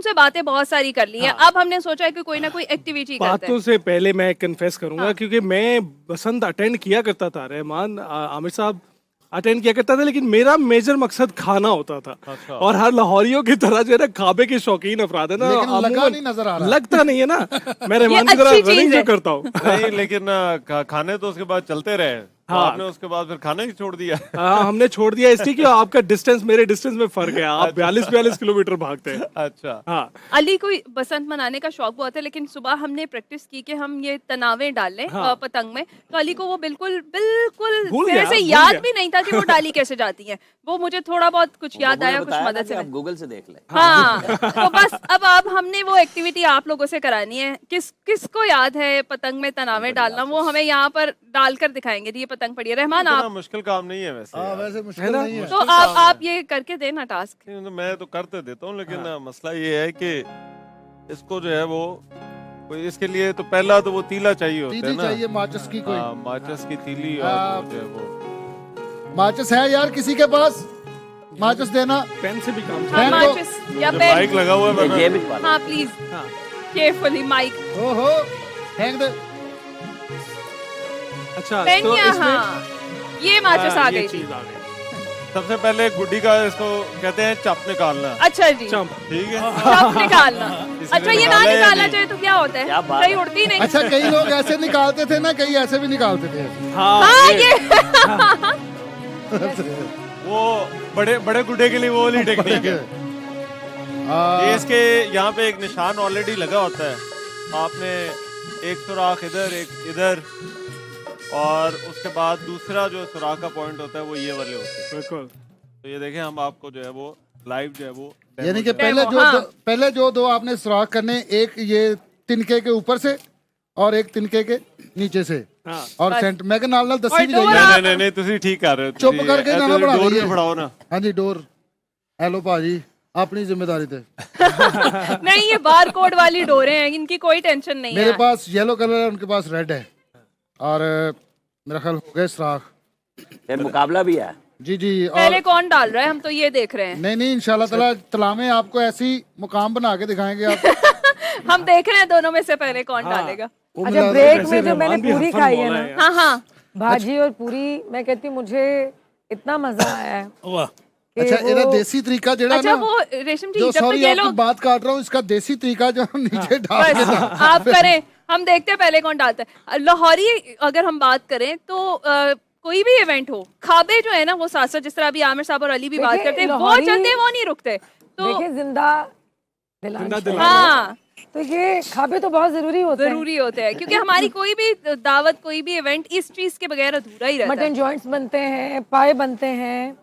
तुमसे बातें बहुत सारी कर ली हैं, अब हमने सोचा है कि कोई ना कोई एक्टिविटी करते हैं। बातों से पहले मैं कन्फेस करूंगा क्योंकि मैं बसंत अटेंड किया करता था, रहमान आमिर साहब अटेंड किया करता था, लेकिन मेरा मेजर मकसद खाना होता था। और हर लाहौरियों की तरह जो है ना खाबे के शौकीन अफराद है ना, लेकिन लगा नहीं नजर आ रहा। लगता नहीं है ना। मैं रहमान की तरह अच्छी चीज रनिंग है। जो करता हूँ। नहीं, लेकिन खाने तो उसके बाद चलते रहे। तो आपने उसके बाद फिर खाना ही छोड़ दिया। हाँ, हमने छोड़ दिया इसलिए कि आपका डिस्टेंस मेरे डिस्टेंस में फर्क है। आप 42 किलोमीटर भागते हैं। अच्छा। हाँ, अली को बसंत मनाने का शौक बहुत है, लेकिन सुबह हमने प्रैक्टिस की कि हम ये तनावे डाल लें पतंग में, तो अली को वो बिल्कुल बिल्कुल भूल मेरे गया, से भूल याद गया। भी नहीं था कि वो डाली कैसे जाती है। वो मुझे थोड़ा बहुत कुछ याद आया, कुछ मदद से। आप गूगल से देख ले। हाँ, तो बस अब हमने वो एक्टिविटी आप लोगों से करानी है। किसको याद है पतंग में तनावे डालना, वो हमें यहाँ पर डालकर दिखाएंगे। ये पतंग पड़ी है, रहमान इतना आप मुश्किल काम नहीं है वैसे यार। वैसे मुश्किल नहीं है। तो आप ये करके देना टास्क। नहीं, मतलब मैं तो करते देता हूँ, लेकिन मसला ये है कि इसको जो है वो कोई इसके लिए तो पहला तो वो तीला चाहिए होता है तीली ना। चाहिए माचिस की कोई। माचिस की तीली और वो जो है वो माचिस है यार किसी के पास? माचिस देना। पेन से भी काम हाँ, पेन तो- माचिस या जो पेन। माइक लगा हुआ है ये भी पाला। हाँ प्लीज, केयरफुली माइक। ओहो हैंग दे। अच्छा, पेन तो या इसमें हाँ, ये माचिस आ ये गई थी। चीज आ गई। सबसे पहले गुड्डी का इसको कहते हैं चप निकालना। अच्छा जी, चंप। ठीक है। चप निकालना। इसने अच्छा, ये ना निकाला या निकालना नहीं? चाहिए तो क्या होता क्या है? बात कहीं है। उड़ती नहीं। अच्छा कई लोग ऐसे निकालते थे ना, कई ऐसे भी निकालते थे। हाँ, हाँ ये- ये वो बड़े बड़े गुड्डे के लिए वो वाली टेक्निक है। ये इसके यहाँ पे एक निशान ऑलरेडी लगा होता है। आपने एक सुराख इधर, एक इधर, और उसके बाद दूसरा जो सुराख का पॉइंट होता है वो ये वाले होते हैं। बिल्कुल। तो ये देखें, हम आपको जो है वो लाइव जो है वो यानी कि हाँ। पहले जो दो आपने सुराख करने, एक ये तिनके के ऊपर से और एक तिनके के नीचे से। हाँ। और सेंट मैं के नाल दसी और भी डोर गई आप- है। नहीं, तुसी ठीक कर रहे हो। चुप तुसी करके ऐसे गाना बढ़ा डोर रही भी है। बढ़ाओ ना। हाँ जी डोर। हेलो भाजी, अपनी जिम्मेदारी थे। नहीं, ये बार कोड वाली डोरे हैं, इनकी कोई टेंशन नहीं मेरे है। पास येलो कलर है, उनके पास रेड है। और मेरा ख्याल हो गए सुराख। फिर मुकाबला भी है। जी जी। और पहले कौन डाल रहा है, हम तो ये देख रहे हैं। नहीं इंशाल्लाह ताला तला में आपको ऐसी मुकाम बना के दिखाएंगे आप। हम देख रहे हैं दोनों में से पहले कौन डालेगा। वो अच्छा मिला- ब्रेक वैसे में जो मैंने रहमान भी पूरी हरफन खाई है बोला ना, है यार। हाँ हाँ, भाजी और पूरी, मैं कहती हूँ मुझे इतना मजा आया है वाह। कि अच्छा वो- इधर देसी तरीका जड़ा अच्छा ना, वो रेशम जी, जो जब तक सॉरी ये आपकी लोग बात काट रहा हूँ, इसका देसी तरीका जो हम नीचे डाल बस के आप करें, हम देखते हैं पहले कौन डालता है। लाहौरी अगर हम बात करें तो कोई भी इवेंट हो, खाबे जो है ना वो साथ साथ, जिस तरह अभी आमिर साहब और अली भी बात देखिए, करते हैं, वो लाहौरी- चलते हैं, वो नहीं रुकते। तो देखिए जिंदा दिलाना जिंदा चाहिए। दिलाना। हाँ, तो ये खाबे तो बहुत जरूरी होते हैं। जरूरी होते हैं, क्योंकि हमारी कोई भी दावत, कोई भी इवेंट इस चीज के बगैर अधूरा ही रहता है। मटन जॉइंट्स बनते हैं, पाए बनते हैं,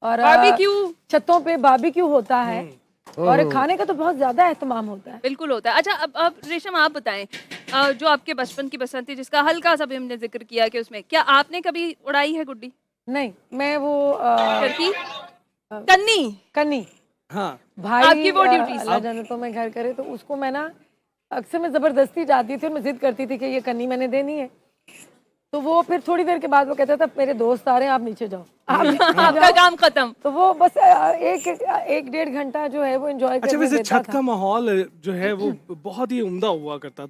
और बारबेक्यू छतों पे बारबेक्यू होता है, और खाने का तो बहुत ज्यादा एहतमाम होता है। बिल्कुल होता है। अच्छा, अब रेशम आप बताएं, जो आपके बचपन की बसंती जिसका हल्का सा भी हमने जिक्र किया कि उसमें क्या आपने कभी उड़ाई है गुड्डी? नहीं, मैं वो टर्की, कन्नी? कन्नी हाँ, भाई आपकी वो duties। अल्लाह जाने तो मैं घर करे, तो उसको मैं ना अक्सर मैं जबरदस्ती जाती थी और मैं जिद करती थी कि ये कन्नी मैंने देनी है। तो वो फिर थोड़ी देर के बाद वो कहता था मेरे दोस्त आ रहे हैं, आप नीचे जाओ, आप नीचे आपका जाओ। काम खत्म। तो वो बस एक डेढ़ घंटा जो है वो एंजॉय अच्छा करने वैसे देता छत था। का माहौल जो है वो बहुत ही उम्दा हुआ करता था।